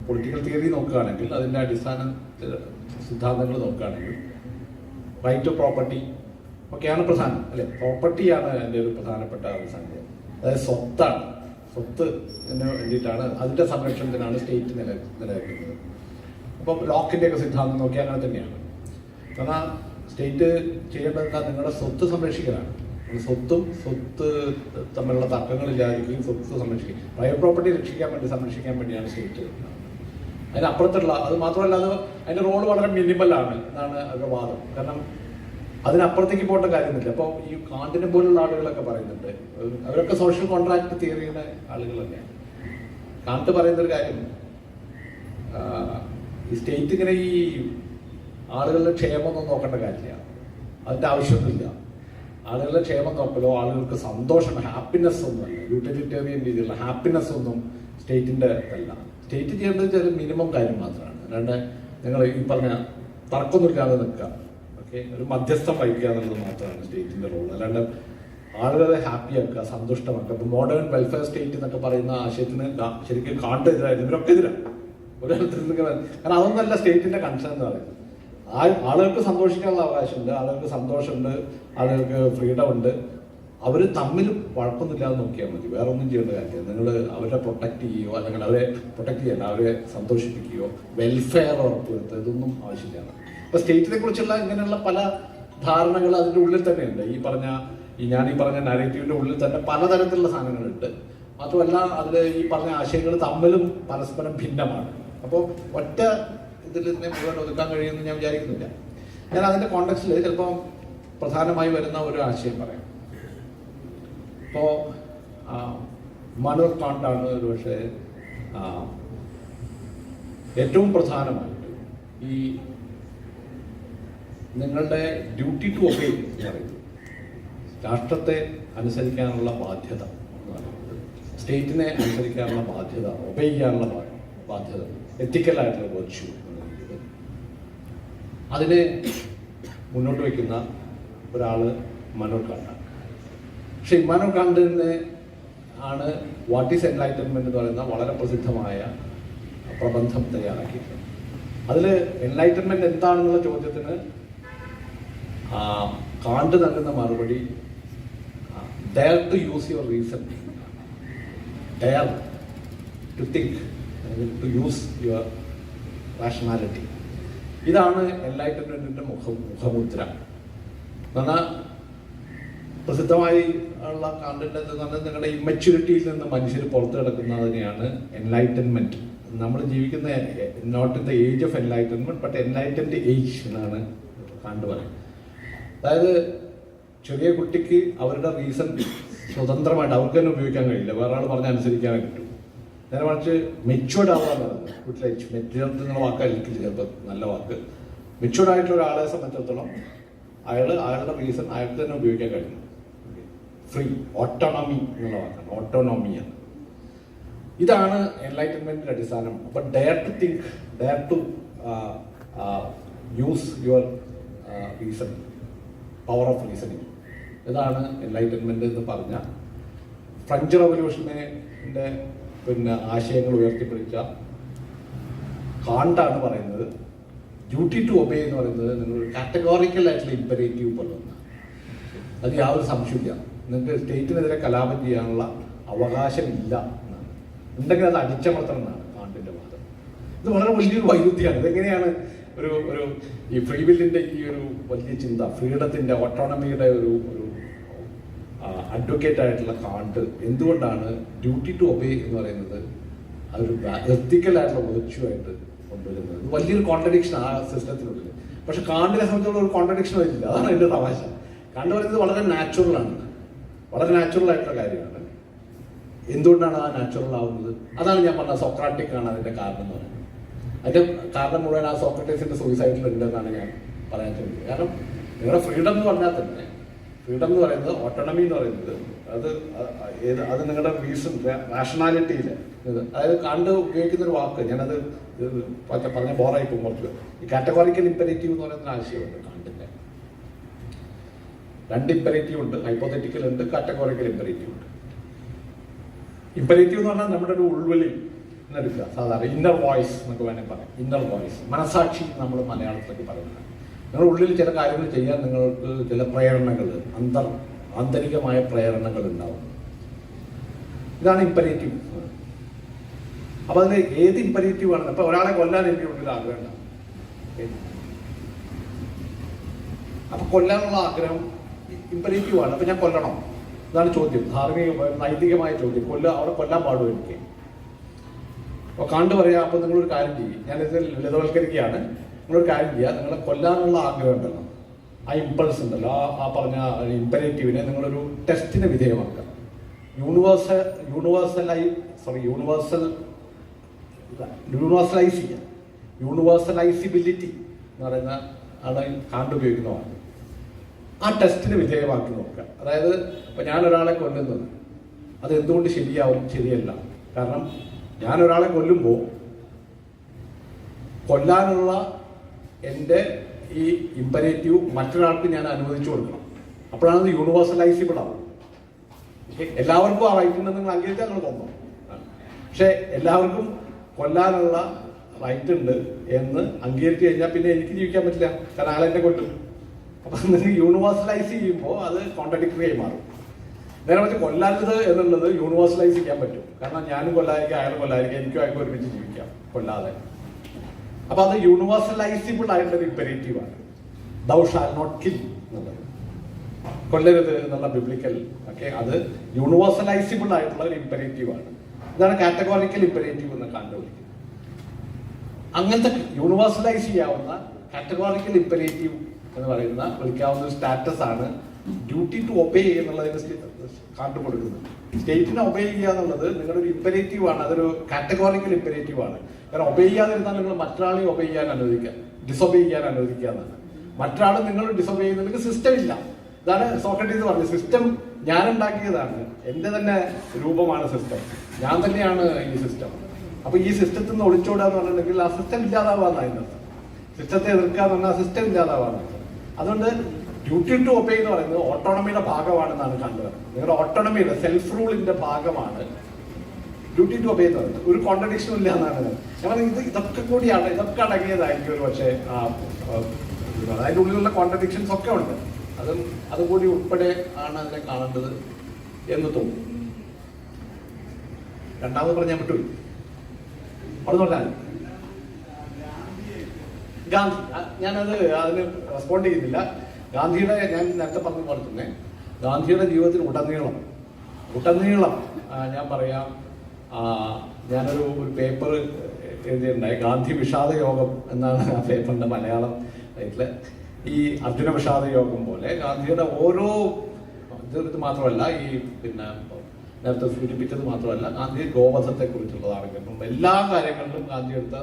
Political theory നോക്കുകയാണെങ്കിൽ അതിൻ്റെ അടിസ്ഥാന സിദ്ധാന്തങ്ങൾ നോക്കുകയാണെങ്കിൽ റൈറ്റ് ടു പ്രോപ്പർട്ടി ഒക്കെയാണ് പ്രധാനം അല്ലെ. പ്രോപ്പർട്ടിയാണ് എൻ്റെ ഒരു പ്രധാനപ്പെട്ട ഒരു സംഗതി. അതായത് സ്വത്തിന് വേണ്ടിയിട്ടാണ്, അതിൻ്റെ സംരക്ഷണത്തിനാണ് സ്റ്റേറ്റ് നിലനിൽക്കുന്നത്. അപ്പോൾ ലോക്കിൻ്റെയൊക്കെ സിദ്ധാന്തം നോക്കിയാൽ അങ്ങനെ തന്നെയാണ്. കാരണം സ്റ്റേറ്റ് ചെയ്യേണ്ടത് നിങ്ങളുടെ സ്വത്ത് സംരക്ഷിക്കലാണ്. സ്വത്ത് തമ്മിലുള്ള തർക്കങ്ങളില്ലാതിരിക്കുകയും സ്വത്ത് സംരക്ഷിക്കും, പ്രൈവറ്റ് പ്രോപ്പർട്ടി സംരക്ഷിക്കാൻ വേണ്ടിയാണ് സ്റ്റേറ്റ്. അതിനപ്പുറത്തുള്ള അത് മാത്രമല്ല, അത് അതിൻ്റെ റോള് വളരെ മിനിമലാണ് എന്നാണ് അവരുടെ വാദം. കാരണം അതിനപ്പുറത്തേക്ക് പോകേണ്ട കാര്യമൊന്നുമില്ല. അപ്പോൾ ഈ കാണ്ടിനെ പോലുള്ള ആളുകളൊക്കെ പറയുന്നുണ്ട്, അവരൊക്കെ സോഷ്യൽ കോൺട്രാക്ട് തിയറിയുടെ ആളുകൾ തന്നെയാണ്. കാണ്ട് പറയുന്നൊരു കാര്യം, ഈ സ്റ്റേറ്റ് ഇങ്ങനെ ഈ ആളുകളുടെ ക്ഷേമമൊന്നും നോക്കേണ്ട കാര്യമില്ല, അതിൻ്റെ ആവശ്യമൊന്നുമില്ല. ആളുകളുടെ ക്ഷേമം നോക്കലോ ആളുകൾക്ക് സന്തോഷം, ഹാപ്പിനെസ് ഒന്നുമല്ല, യൂട്ടിലിറ്റേറിയൻ രീതിയിലുള്ള ഹാപ്പിനെസ് ഒന്നും സ്റ്റേറ്റിൻ്റെ അല്ല. സ്റ്റേറ്റ് ചെയ്യേണ്ടത് ചെറിയ മിനിമം കാര്യം മാത്രമാണ്. അല്ലാണ്ട് നിങ്ങൾ ഈ പറഞ്ഞ തർക്കമൊന്നുമില്ലാതെ നിൽക്കുക, ഓക്കെ, ഒരു മധ്യസ്ഥം വഹിക്കുക എന്നുള്ളത് മാത്രമാണ് സ്റ്റേറ്റിൻ്റെ റോൾ. അല്ലാണ്ട് ആളുകളെ ഹാപ്പിയാക്കുക, സന്തുഷ്ടമാക്കുക. ഇപ്പോൾ മോഡേൺ വെൽഫെയർ സ്റ്റേറ്റ് എന്നൊക്കെ പറയുന്ന ആശയത്തിന് ശരിക്കും കാണ്ട് എതിരായിരുന്നു, ഇവരൊക്കെ എതിരാണ് ഒരു തരത്തിൽ. കാരണം അതൊന്നല്ല സ്റ്റേറ്റിൻ്റെ കൺസേൺ എന്ന് പറയുന്നത്. ആളുകൾക്ക് സന്തോഷിക്കാനുള്ള അവകാശമുണ്ട്, ആളുകൾക്ക് സന്തോഷമുണ്ട്, ആളുകൾക്ക് ഫ്രീഡം ഉണ്ട്. അവർ തമ്മിൽ വഴക്കൊന്നുമില്ലാതെ നോക്കിയാൽ മതി, വേറെ ഒന്നും ചെയ്യേണ്ട കാര്യമില്ല. നിങ്ങൾ അവരെ പ്രൊട്ടക്ട് ചെയ്യുകയോ അല്ലെങ്കിൽ അവരെ പ്രൊട്ടക്ട് ചെയ്യല്ല, അവരെ സന്തോഷിപ്പിക്കുകയോ വെൽഫെയർ ഉറപ്പുവരുത്തുക, ഇതൊന്നും ആവശ്യമില്ല. അപ്പോൾ സ്റ്റേറ്റിനെ കുറിച്ചുള്ള ഇങ്ങനെയുള്ള പല ധാരണകൾ അതിൻ്റെ ഉള്ളിൽ തന്നെയുണ്ട്. ഞാൻ ഈ പറഞ്ഞ നാരേറ്റീവിൻ്റെ ഉള്ളിൽ തന്നെ പലതരത്തിലുള്ള സാധനങ്ങളുണ്ട്. മാത്രമല്ല അതിൽ ഈ പറഞ്ഞ ആശയങ്ങൾ തമ്മിലും പരസ്പരം ഭിന്നമാണ്. അപ്പോൾ ഒറ്റ ഇതിൽ തന്നെ മുഴുവൻ ഒതുക്കാൻ കഴിയുമെന്ന് ഞാൻ വിചാരിക്കുന്നില്ല. ഞാൻ അതിൻ്റെ കോണ്ടെക്സ്റ്റിൽ ചിലപ്പോൾ പ്രധാനമായി വരുന്ന ഒരു ആശയം പറയാം. ഇപ്പോൾ ഇമ്മാനുവൽ കാണ്ടാണ് ഒരു പക്ഷേ ഏറ്റവും പ്രധാനമായിട്ട് ഈ നിങ്ങളുടെ ഡ്യൂട്ടി ടു ഒബേ എന്ന് പറയുന്നത്, രാഷ്ട്രത്തെ അനുസരിക്കാനുള്ള ബാധ്യത എന്ന് പറയുന്നത്, സ്റ്റേറ്റിനെ അനുസരിക്കാനുള്ള ബാധ്യത, ഒബേ ചെയ്യാനുള്ള ബാധ്യത, എത്തിക്കലായിട്ടുള്ള വെർച്യു അതിനെ മുന്നോട്ട് വയ്ക്കുന്ന ഒരാൾ ഇമ്മാനുവൽ കാണ്ടാണ്. പക്ഷെ ഇമ്മാനുവൽ കാണ്ടിനെ ആണ് വാട്ട് ഈസ് എൻലൈറ്റൻമെന്റ് എന്ന് പറയുന്ന വളരെ പ്രസിദ്ധമായ പ്രബന്ധം തയ്യാറാക്കിയിട്ടുണ്ട്. അതിൽ എൻലൈറ്റൻമെന്റ് എന്താണെന്നുള്ള ചോദ്യത്തിന് കാണ്ട് നൽകുന്ന മറുപടി, dare to use your reason, dare to think, to use your rationality. ഇതാണ് എൻലൈറ്റൻമെന്റിന്റെ മുഖമുദ്ര. എന്നാൽ പ്രസിദ്ധമായി ഉള്ള കാണ്ടിൻ്റെ എന്ന് പറഞ്ഞാൽ നിങ്ങളുടെ ഇമ്മച്യൂരിറ്റിയിൽ നിന്ന് മനുഷ്യർ പുറത്തു കിടക്കുന്നതിനെയാണ് എൻലൈറ്റൻമെന്റ്. നമ്മൾ ജീവിക്കുന്ന not in the age of enlightenment but enlightened age എന്നാണ് കാണ്ട് പറയുന്നത്. അതായത് ചെറിയ കുട്ടിക്ക് അവരുടെ റീസൺ സ്വതന്ത്രമായിട്ട് അവർക്ക് തന്നെ ഉപയോഗിക്കാൻ കഴിയില്ല, വേറെ ആൾ പറഞ്ഞ് അനുസരിക്കാനേ കിട്ടും. നേരെ മറിച്ച് മെച്യൂർഡ് ആവാന്ന് പറയുന്നത്, മെച്യൂർഡ് എന്നുള്ള വാക്കായിരിക്കില്ല ചിലപ്പോൾ നല്ല വാക്ക്. മെച്യൂർഡ് ആയിട്ടുള്ള ഒരാളെ സംബന്ധിച്ചിടത്തോളം അയാളുടെ റീസൺ അയാൾക്ക് തന്നെ ഉപയോഗിക്കാൻ കഴിയും. ഫ്രീ ഓട്ടോണമി എന്നുള്ള വാക്കാണ്, ഓട്ടോണോമിയാണ്. ഇതാണ് എൻലൈറ്റൻമെന്റിന്റെ അടിസ്ഥാനം. അപ്പൊ dare to think, dare to use your reason, power of reasoning, ഇതാണ് എൻലൈറ്റൻമെന്റ് എന്ന് പറഞ്ഞ ഫ്രഞ്ച് റവല്യൂഷന്റെ ആശയങ്ങൾ ഉയർത്തിപ്പിടിച്ച കാണ്ടാണ് പറയുന്നത്. ഡ്യൂട്ടി ടു ഒബേ എന്ന് പറയുന്നത് നിങ്ങൾ കാറ്റഗോറിക്കൽ ആയിട്ടുള്ള ഇമ്പരേറ്റീവ് പോലെ ഒന്നാണ്. അത് യാതൊരു സംശയമില്ല. നിങ്ങൾക്ക് സ്റ്റേറ്റിനെതിരെ കലാപം ചെയ്യാനുള്ള അവകാശമില്ല എന്നാണ്. ഉണ്ടെങ്കിൽ അത് അടിച്ചമർത്തണം എന്നാണ് കാണ്ടിന്റെ വാദം. ഇത് വളരെ വലിയൊരു വൈരുദ്ധ്യമാണ്. ഇതെങ്ങനെയാണ് ഒരു ഈ ഫ്രീ വില്ലിന്റെ ഈ ഒരു വലിയ ചിന്ത, ഫ്രീഡത്തിന്റെ, ഓട്ടോണമിയുടെ ഒരു അഡ്വക്കേറ്റ് ആയിട്ടുള്ള കാണ്ട് എന്തുകൊണ്ടാണ് ഡ്യൂട്ടി ടു ഒബേ എന്ന് പറയുന്നത് അതൊരു എത്തിക്കലായിട്ടുള്ള വെർച്യു ആയിട്ട് കൊണ്ടുവരുന്നത്? വലിയൊരു കോൺട്രഡിക്ഷൻ ആ സിസ്റ്റത്തിനുള്ളിൽ. പക്ഷെ കാണ്ടിനെ സംബന്ധിച്ചുള്ള ഒരു കോൺട്രഡിക്ഷൻ വരില്ല. അതാണ് എൻ്റെ തമാശ. കാണ്ട് പറയുന്നത് വളരെ നാച്ചുറലാണ്, വളരെ നാച്ചുറൽ ആയിട്ടുള്ള കാര്യമാണ്. എന്തുകൊണ്ടാണ് ആ നാച്ചുറൽ ആവുന്നത്? അതാണ് ഞാൻ പറഞ്ഞത്, സോക്രാറ്റിക് ആണ് അതിന്റെ കാരണം എന്ന് പറയുന്നത്. അതിന്റെ കാരണം മുഴുവൻ ആ സോക്രട്ടീസിന്റെ സൂയിസൈഡിലുണ്ടെന്നാണ് ഞാൻ പറയാൻ ശ്രമിക്കുന്നത്. കാരണം നിങ്ങളുടെ ഫ്രീഡം എന്ന് പറഞ്ഞാൽ തന്നെ, ഫ്രീഡം എന്ന് പറയുന്നത്, ഓട്ടോണമി എന്ന് പറയുന്നത് അത് നിങ്ങളുടെ റീസൺ, റാഷണാലിറ്റിയിൽ, അതായത് കാണ്ട് ഉപയോഗിക്കുന്ന ഒരു വാക്ക്, ഞാനത് പറഞ്ഞ ബോറായി പോകും കുറച്ച്. ഈ കാറ്റഗോറിക്കൽ ഇമ്പരേറ്റീവ് എന്ന് പറയുന്ന ആശയമുണ്ട് കാണ്ടിന്റെ. രണ്ട് ഇമ്പരേറ്റീവ് ഉണ്ട്, ഹൈപ്പോത്തറ്റിക്കൽ ഉണ്ട്, കാറ്റഗോറിക്കൽ ഇമ്പരേറ്റീവ് ഉണ്ട്. ഇമ്പരേറ്റീവ് എന്ന് പറഞ്ഞാൽ നമ്മുടെ ഒരു ഉൾവിളി, എന്നെടുക്കുക. സാധാരണ ഇന്നർ വോയിസ് എന്നൊക്കെ വേണമെങ്കിൽ പറയാം. ഇന്നർ വോയിസ്, മനസാക്ഷി നമ്മൾ മലയാളത്തിലൊക്കെ പറയുന്നത്. നിങ്ങളുടെ ഉള്ളിൽ ചില കാര്യങ്ങൾ ചെയ്യാൻ നിങ്ങൾക്ക് ചില പ്രേരണകൾ, ആന്തരികമായ പ്രേരണകൾ ഉണ്ടാവും. ഇതാണ് ഇമ്പരേറ്റീവ്. അപ്പൊ അതിന് ഏത് ഇമ്പരേറ്റീവ് ആണ്? അപ്പൊ ഒരാളെ കൊല്ലാൻ എനിക്ക് ഉള്ളിൽ ആഗ്രഹം ഉണ്ടാവും. അപ്പൊ കൊല്ലാനുള്ള ആഗ്രഹം ഇമ്പരേറ്റീവ് ആണ്. അപ്പൊ ഞാൻ കൊല്ലണം, ഇതാണ് ചോദ്യം. ധാർമ്മിക നൈതികമായ ചോദ്യം. അവിടെ കൊല്ലാൻ പാടുമോ എനിക്ക്? അപ്പൊ കണ്ടു പറയാം. അപ്പൊ നിങ്ങളൊരു കാര്യം ചെയ്യും, ഞാനിത് ലളിതവൽക്കരിക്കുകയാണ്. നിങ്ങളൊരു കാര്യം ചെയ്യുക, നിങ്ങളെ കൊല്ലാനുള്ള ആഗ്രഹം ഉണ്ടല്ലോ, ആ ഇമ്പൾസ് ഉണ്ടല്ലോ, ആ പറഞ്ഞ ഇമ്പരേറ്റീവിനെ നിങ്ങളൊരു ടെസ്റ്റിന് വിധേയമാക്കുക. യൂണിവേഴ്സലൈസ് ചെയ്യുക. യൂണിവേഴ്സലൈസിബിലിറ്റി എന്ന് പറയുന്ന ആണ് കാണ്ട് ഉപയോഗിക്കുന്നതാണ്. ആ ടെസ്റ്റിന് വിധേയമാക്കി നോക്കുക. അതായത് ഇപ്പൊ ഞാൻ ഒരാളെ കൊല്ലുന്നത് അത് എന്തുകൊണ്ട് ശരിയാവും? ശരിയല്ല. കാരണം ഞാൻ ഒരാളെ കൊല്ലുമ്പോൾ കൊല്ലാനുള്ള എൻ്റെ ഈ ഇമ്പരേറ്റീവ് മറ്റൊരാൾക്ക് ഞാൻ അനുവദിച്ചു കൊടുക്കണം. അപ്പോഴാണ് അത് യൂണിവേഴ്സലൈസിബിൾ ആവും. എല്ലാവർക്കും ആ റൈറ്റ് ഉണ്ടെന്ന് നിങ്ങൾ അംഗീകരിച്ചാൽ നിങ്ങൾ കൊന്നു. പക്ഷെ എല്ലാവർക്കും കൊല്ലാനുള്ള റൈറ്റ് ഉണ്ട് എന്ന് അംഗീകരിച്ചു കഴിഞ്ഞാൽ പിന്നെ എനിക്ക് ജീവിക്കാൻ പറ്റില്ല. കാരണം ആളെന്നെ കൊല്ലും. അപ്പൊ നിങ്ങൾ യൂണിവേഴ്സലൈസ് ചെയ്യുമ്പോൾ അത് കോൺട്രഡിക്ടറി ആയി മാറും. നേരെ മറിച്ച് കൊല്ലരുത് എന്നുള്ളത് യൂണിവേഴ്സലൈസ് ചെയ്യാൻ പറ്റും. കാരണം ഞാനും കൊല്ലാതിരിക്കാം, അയാളും കൊല്ലാതിരിക്കാം, എനിക്കും അയാൾക്കും ഒരുമിച്ച് ജീവിക്കാം കൊല്ലാതെ. അപ്പൊ അത് യൂണിവേഴ്സലൈസിബിൾ ആയിട്ടുള്ള ഇമ്പരേറ്റീവ് ആണ്. ദൗ ഷാൽ നോട്ട് കിൽ എന്നുള്ളത്, കൊല്ലരുത് എന്നുള്ള ബിബ്ലിക്കൽ ഒക്കെ അത് യൂണിവേഴ്സലൈസിബിൾ ആയിട്ടുള്ള ഒരു ഇമ്പരേറ്റീവ് ആണ്. ഇതാണ് കാറ്റഗോറിക്കൽ ഇമ്പരേറ്റീവ് എന്ന് കണ്ടുപിടിക്കുന്നത്. അങ്ങനത്തെ യൂണിവേഴ്സലൈസ് ചെയ്യാവുന്ന കാറ്റഗോറിക്കൽ ഇമ്പരേറ്റീവ് എന്ന് പറയുന്ന വിളിക്കാവുന്ന ഒരു സ്റ്റാറ്റസ് ആണ് ഡ്യൂട്ടി ടു ഒബേ എന്നുള്ളതിന് കണ്ടുകൊടുക്കുന്നത്. സ്റ്റേറ്റിനെ ഒബേ ചെയ്യുക എന്നുള്ളത് നിങ്ങളുടെ ഒരു ഇമ്പരേറ്റീവ് ആണ്. അതൊരു കാറ്റഗോറിക്കൽ ഇമ്പരേറ്റീവ് ആണ്. കാരണം ഒബേ ചെയ്യാതിരുന്നാൽ നിങ്ങൾ മറ്റൊരാളെ ഒബേ ചെയ്യാൻ അനുവദിക്കുക, ഡിസൊബേ ചെയ്യാൻ അനുവദിക്കുക എന്നാണ്. മറ്റൊരാൾ നിങ്ങൾ ഡിസൊബേ ചെയ്യുന്നതിന് സിസ്റ്റം ഇല്ല. ഇതാണ് സോക്രട്ടീസ് പറഞ്ഞത്. സിസ്റ്റം ഞാൻ ഉണ്ടാക്കിയതാണ്, എന്റെ തന്നെ രൂപമാണ് സിസ്റ്റം, ഞാൻ തന്നെയാണ് ഈ സിസ്റ്റം. അപ്പൊ ഈ സിസ്റ്റത്തിൽ നിന്ന് ഒളിച്ചോടുക എന്ന് പറഞ്ഞിട്ടുണ്ടെങ്കിൽ ആ സിസ്റ്റം ഇല്ലാതാവാന്നായിരുന്നു. സിസ്റ്റത്തെ എതിർക്കുക എന്ന് പറഞ്ഞാൽ ആ സിസ്റ്റം ഇല്ലാതാവാന്ന്. അതുകൊണ്ട് ഡ്യൂട്ടി ടു ഒബേ എന്ന് പറയുന്നത് ഓട്ടോണമിയുടെ ഭാഗമാണെന്നാണ് കണ്ടുവരുന്നത്. നിങ്ങളുടെ ഓട്ടോണമിയുടെ സെൽഫ് റൂളിന്റെ ഭാഗമാണ് ഡ്യൂട്ടി ടു ഒബേ എന്ന് പറയുന്നത്. ഒരു കോൺട്രഡിക്ഷനും ഇല്ല എന്നാണ് ഞാൻ ഇതൊക്കെ കൂടിയാണ്, ഇതൊക്കെ അടങ്ങിയതായിരിക്കും ഒരു പക്ഷേ അതിൻ്റെ ഉള്ളിലുള്ള കോൺട്രഡിക്ഷൻസ് ഒക്കെ ഉണ്ട്. അതും കൂടി ഉൾപ്പെടെ ആണ് അതിനെ കാണേണ്ടത് എന്ന് തോന്നുന്നു. രണ്ടാമത് പറഞ്ഞാൽ വിട്ടുപോയി. അവിടെ പറഞ്ഞാൽ ഗാന്ധി, ഞാനത് അതിന് റെസ്പോണ്ട് ചെയ്യുന്നില്ല. ഗാന്ധിയുടെ ഞാൻ നേരത്തെ പറഞ്ഞ പോലെ തന്നെ ഗാന്ധിയുടെ ജീവിതത്തിൽ ഉടനീളം ഞാൻ പറയാം, ഞാനൊരു പേപ്പർ എഴുതിയിട്ടുണ്ടായി. ഗാന്ധി വിഷാദ യോഗം എന്നാണ് ആ പേപ്പറിന്റെ മലയാളം ടൈറ്റില്. ഈ അർജുന വിഷാദ യോഗം പോലെ ഗാന്ധിയുടെ ഓരോ ഇത് മാത്രമല്ല, ഈ പിന്നെ നേരത്തെ സൂചിപ്പിച്ചത് മാത്രമല്ല, ഗാന്ധി ഗോവധത്തെ കുറിച്ചുള്ളതാണെങ്കിലും എല്ലാ കാര്യങ്ങളിലും ഗാന്ധി എടുത്ത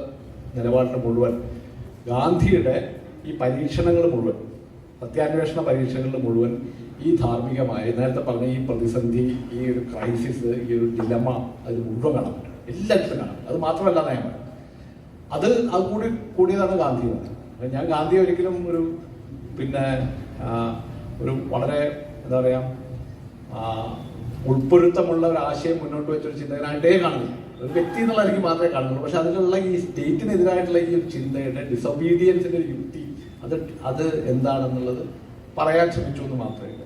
നിലപാടിന് മുഴുവൻ, ഗാന്ധിയുടെ ഈ പരീക്ഷണങ്ങൾ മുഴുവൻ, സത്യാന്വേഷണ പരീക്ഷണങ്ങൾ മുഴുവൻ ഈ ധാർമ്മികമായ നേരത്തെ പറഞ്ഞ ഈ പ്രതിസന്ധി, ഈ ഒരു ക്രൈസിസ്, ഈ ഒരു ഡിലമ അതിൽ മുഴുവൻ കാണാൻ പറ്റും. എല്ലാത്തിലും കാണാൻ പറ്റും. അത് മാത്രമല്ല നയം അത് കൂടിയതാണ് ഗാന്ധി. ഞാൻ ഗാന്ധി ഒരിക്കലും ഒരു ഒരു വളരെ എന്താ പറയാ ഉൾപ്പൊരുത്തമുള്ള ഒരു ആശയം മുന്നോട്ട് വെച്ചൊരു ചിന്തകനായിട്ടേ കാണുന്നു. ഒരു വ്യക്തി എന്നുള്ള എനിക്ക് മാത്രമേ കാണുന്നുള്ളൂ. പക്ഷെ അതിലുള്ള ഈ സ്റ്റേറ്റിനെതിരായിട്ടുള്ള ഈ ഒരു ചിന്തയുടെ ഡിസൊബീഡിയൻസിന്റെ ഒരു യുക്തി അത് എന്താണെന്നുള്ളത് പറയാൻ ശ്രമിച്ചു എന്ന് മാത്രമേ.